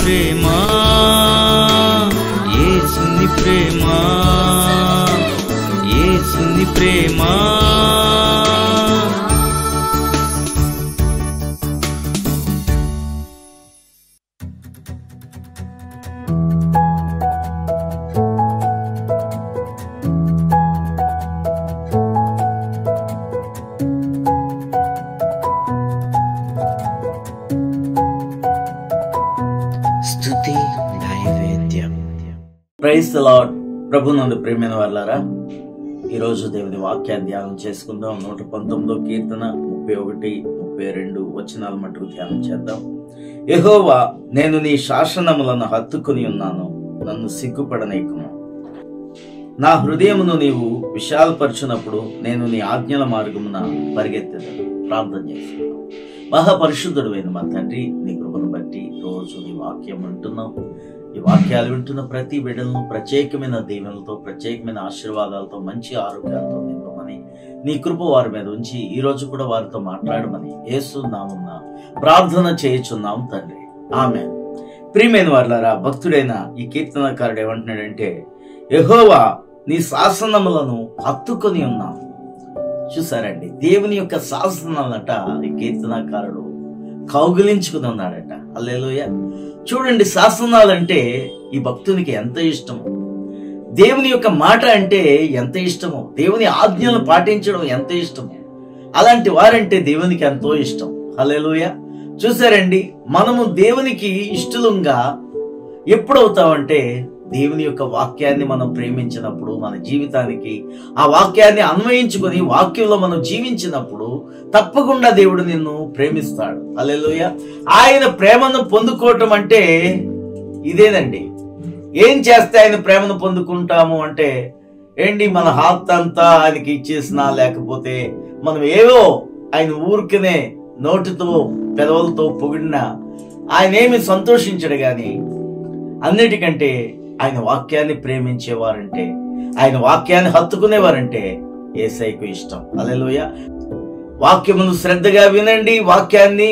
ప్రేమ, యేసుని ప్రేమ, యేసుని ప్రేమ. స్తుతి నైవేద్యం. Praise the Lord. ప్రభునందు ప్రియమైన వారలారా, ఈరోజు దేవుని వాక్యాన్ని ధ్యానం చేసుకుందాం. 119వ కీర్తన 31, 32 వచనాల మటుకు ధ్యానం చేద్దాం. యెహోవా, నేను నీ శాసనములను హత్తుకుని ఉన్నాను, నన్ను సిగ్గుపడనీకుము. నా హృదయమును నీవు విశాలపరచునప్పుడు నేను నీ ఆజ్ఞల మార్గమున పరిగెత్తెదను. ప్రార్థన చేస్తున్నాం. మహాపరిశుద్ధుడు అయిన మా తండ్రి, నీ కృపను బట్టి రోజు నీ వాక్యం వింటున్నాం. ఈ వాక్యాలు వింటున్న ప్రతి బిడ్డలను ప్రత్యేకమైన దీవెనలతో, ప్రత్యేకమైన ఆశీర్వాదాలతో, మంచి ఆరోగ్యాలతో నింపమని నీ కృప వారి మీద ఉంచి ఈ రోజు కూడా వారితో మాట్లాడమని యేసు నామమున ప్రార్థన చేయుచున్నాం తండ్రి. ఆమేన్. ప్రియమైన వారలారా, భక్తుడైన ఈ కీర్తనకారుడు ఏమంటున్నాడంటే, యెహోవా, నీ శాసనములను హత్తుకొని ఉన్నాను. చూసారండి, దేవుని యొక్క శాసనాలట ఈ కీర్తనకారుడు కౌగిలించుకుని ఉన్నాడట. హల్లెలూయా. చూడండి, శాసనాలంటే ఈ భక్తునికి ఎంత ఇష్టమో, దేవుని యొక్క మాట అంటే ఎంత ఇష్టమో, దేవుని ఆజ్ఞలను పాటించడం ఎంత ఇష్టమో, అలాంటి వారంటే దేవునికి ఎంతో ఇష్టం. హల్లెలూయా. చూసారండి, మనము దేవునికి ఇష్టలుగా ఎప్పుడవుతామంటే దేవుని యొక్క వాక్యాన్ని మనం ప్రేమించినప్పుడు, మన జీవితానికి ఆ వాక్యాన్ని అన్వయించుకొని వాక్యంలో మనం జీవించినప్పుడు తప్పకుండా దేవుడు నిన్ను ప్రేమిస్తాడు. హల్లెలూయా. ఆయన ప్రేమను పొందుకోవటం అంటే ఇదేనండి. ఏం చేస్తే ఆయన ప్రేమను పొందుకుంటాము అంటే ఏంటి, మన హార్ట్ అంతా ఆయనకి ఇచ్చేసినా, లేకపోతే మనం ఏవో ఆయన ఊరికనే నోటితో పెదవులతో పొగిడినా ఆయన ఏమి సంతోషించడు. గాని అన్నిటికంటే ఆయన వాక్యాన్ని ప్రేమించేవారంటే, ఆయన వాక్యాన్ని హత్తుకునేవారంటే యేసయ్యకు ఇష్టం. హల్లెలూయా. వాక్యమును శ్రద్ధగా వినండి, వాక్యాన్ని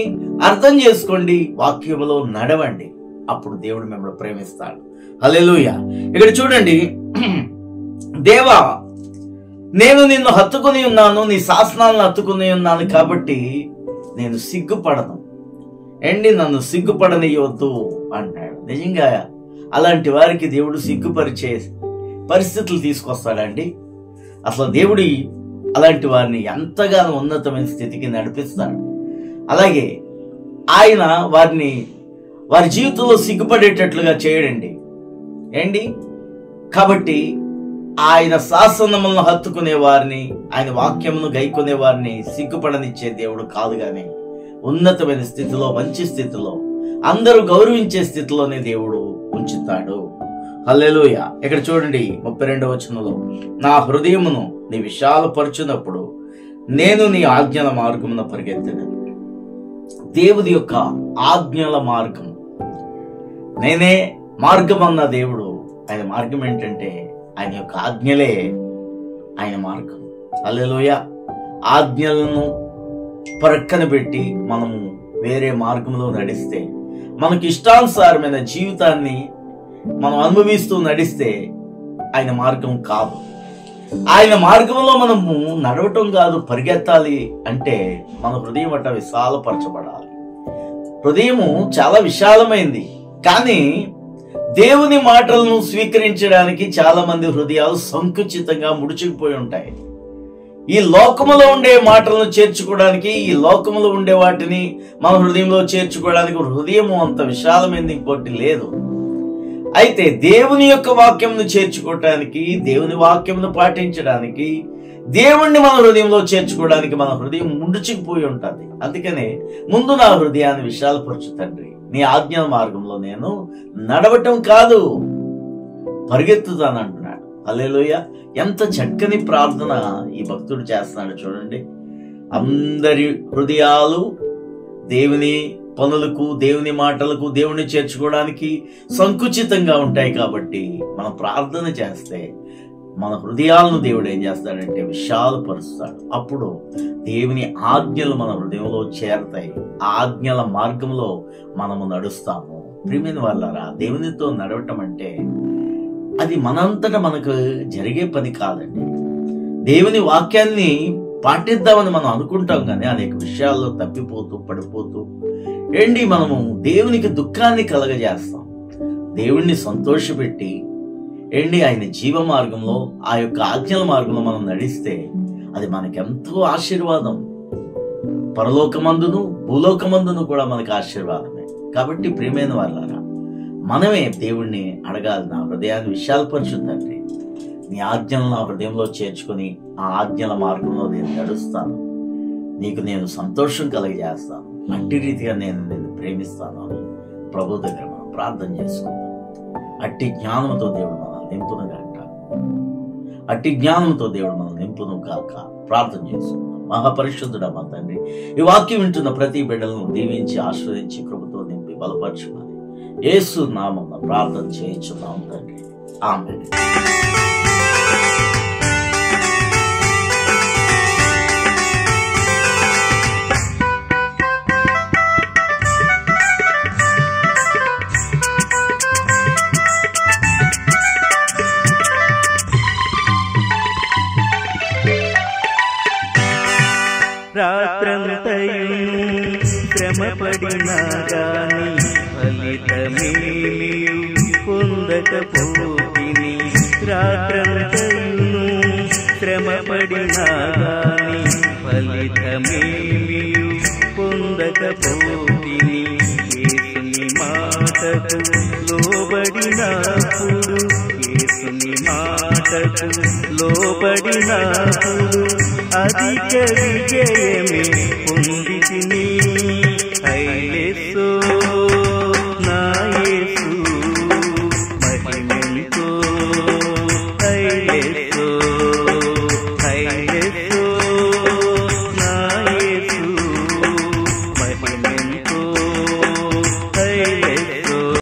అర్థం చేసుకోండి, వాక్యములో నడవండి, అప్పుడు దేవుడు మిమ్మల్ని ప్రేమిస్తాడు. హల్లెలూయా. ఇక్కడ చూడండి, దేవా, నేను నిన్ను హత్తుకుని ఉన్నాను, నీ శాసనాలను హత్తుకుని ఉన్నాను కాబట్టి నేను సిగ్గుపడను. నన్ను సిగ్గుపడనియవద్దు అంటాడు. నిజంగా అలాంటి వారికి దేవుడు సిగ్గుపరిచే పరిస్థితులు తీసుకొస్తాడండి. అసలు దేవుడి అలాంటి వారిని ఎంతగానో ఉన్నతమైన స్థితికి నడిపిస్తాడు. అలాగే ఆయన వారి జీవితంలో సిగ్గుపడేటట్లుగా చేయడండి. కాబట్టి ఆయన శాసనములను హత్తుకునే వారిని, ఆయన వాక్యమును గైకొనే వారిని సిగ్గుపడనిచ్చే దేవుడు కాదు, గాని ఉన్నతమైన స్థితిలో, మంచి స్థితిలో, అందరూ గౌరవించే స్థితిలోనే దేవుడు ఉంచుతాడు. హల్లెలూయా. ఇక్కడ చూడండి 32వ వచనంలో, నా హృదయమును నీ విశాలపరచునప్పుడు నేను నీ ఆజ్ఞల మార్గమున పరిగెత్తెదను. దేవుడి యొక్క ఆజ్ఞల మార్గం, నేనే మార్గం అన్న దేవుడు. ఆయన మార్గం ఏంటంటే ఆయన యొక్క ఆజ్ఞలే ఆయన మార్గం. హల్లెలూయా. ఆజ్ఞలను ప్రక్కన పెట్టి మనము వేరే మార్గంలో నడిస్తే, మనకి ఇష్టానుసారమైన జీవితాన్ని మనం అనుభవిస్తూ నడిస్తే ఆయన మార్గం కాదు. ఆయన మార్గంలో మనము నడవటం కాదు, పరిగెత్తాలి అంటే మన హృదయం అట్ట విశాలపరచబడాలి. హృదయము చాలా విశాలమైంది, కానీ దేవుని మాటలను స్వీకరించడానికి చాలా మంది హృదయాలు సంకుచితంగా ముడుచుకుపోయి ఉంటాయి. ఈ లోకములో ఉండే మాటలను చేర్చుకోవడానికి, ఈ లోకములో ఉండే వాటిని మన హృదయంలో చేర్చుకోవడానికి హృదయము అంత విశాలమైనది ఇంకోటి లేదు. అయితే దేవుని యొక్క వాక్యమును చేర్చుకోవటానికి, దేవుని వాక్యమును పాటించడానికి, దేవుణ్ణి మన హృదయంలో చేర్చుకోవడానికి మన హృదయం ముడుచుకుపోయి ఉంటుంది. అందుకనే ముందు నా హృదయాన్ని విశాలపరచు తండ్రి, నీ ఆజ్ఞల మార్గంలో నేను నడవటం కాదు, పరిగెత్తుతానంటున్నాడు. హల్లెలూయా. ఎంత చక్కని ప్రార్థన ఈ భక్తుడు చేస్తున్నాడు చూడండి. అందరి హృదయాలు దేవుని పనులకు, దేవుని మాటలకు, దేవుని చేర్చుకోవడానికి సంకుచితంగా ఉంటాయి. కాబట్టి మనం ప్రార్థన చేస్తే మన హృదయాలను దేవుడు ఏం చేస్తాడంటే విశాలపరుస్తాడు. అప్పుడు దేవుని ఆజ్ఞలు మన హృదయంలో చేరతాయి. ఆ ఆజ్ఞల మార్గంలో మనము నడుస్తాము. ప్రియమైన వాళ్ళారా, దేవునితో నడవటం అంటే అది మనంతటా మనకు జరిగే పని కాదండి. దేవుని వాక్యాన్ని పాటిద్దామని మనం అనుకుంటాం, కానీ అనేక విషయాల్లో తప్పిపోతూ పడిపోతూ మనము దేవునికి దుఃఖాన్ని కలగజేస్తాం. దేవుణ్ణి సంతోషపెట్టి ఆయన జీవ మార్గంలో, ఆ యొక్క ఆజ్ఞల మార్గంలో మనం నడిస్తే అది మనకెంతో ఆశీర్వాదం. పరలోకమందును భూలోకమందును కూడా మనకు ఆశీర్వాదమే. కాబట్టి ప్రియమైన వాళ్ళారా, మనమే దేవుణ్ణి అడగాలి, నా హృదయాన్ని విశాలపరచు తండ్రి, నీ ఆజ్ఞలను నా హృదయంలో చేర్చుకొని ఆ ఆజ్ఞల మార్గంలో నేను నడుస్తాను, నీకు నేను సంతోషం కలిగజేస్తాను, అట్టి రీతిగా నేను నిన్ను ప్రేమిస్తాను అని ప్రభు దగ్గర మనం ప్రార్థన చేసుకుందాం. అట్టి జ్ఞానంతో దేవుడు మనం నింపును గాక, అట్టి జ్ఞానంతో దేవుడు మనం నింపును గాక. ప్రార్థన చేసుకుందాం. మహాపరిశుద్ధుడా మా తండ్రి, ఈ వాక్యం వింటున్న ప్రతి బిడ్డలను దీవించి ఆశీర్వదించి కృపతో నింపి బలపరచుమని యేసు నామమున ప్రార్థన చేయించున్నాం తండ్రి. ఆమేన్. రాత్రంతయును శ్రమపడినా గాని ఫలితమేమియు పొందకపోతిని. రాత్రంతయును శ్రమపడినా గాని ఫలితమేమియు పొందకపోతిని. యేసుని మాటకు లోబడినప్పుడు, యేసుని మాటకు లోబడినప్పుడు అధిక విజయమే